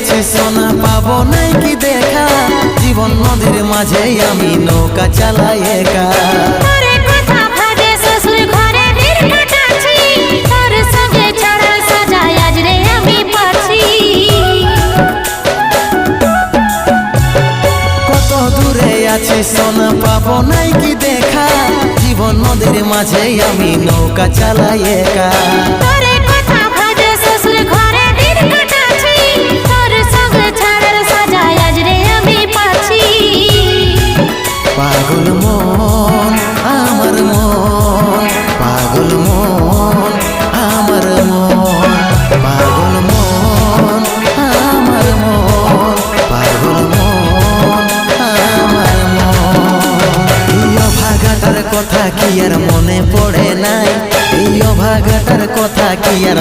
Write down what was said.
আছি সোনা পাবো নাই কি দেখা, জীবন নদীর মাঝে আমি নৌকা চালাই একা। তোরে কথা ভাবে শ্বশুর ঘরে দিন কাটাচ্ছি, তোর সঙ্গে ছাড়ার সাজায় আজ রে আমি পাচ্ছি। কত দূরে আছি সোনা পাবো নাই কি দেখা, জীবন নদীর মাঝে আমি নৌকা চালাই একা। তোরে কথা ভাবে শ্বশুর ঘরে দিন কাটাচ্ছি, তোর সঙ্গে ছাড়ার সাজায় আজ রে আমি পাচ্ছি। পাগল মন আমার মন, পাগল মন আমার মন, পাগল মন আমার মন, পাগল মন আমার মন। এই অভাগাটার কথা কি আর মনে পড়ে নাই, এই অভাগাটার কথা কি আর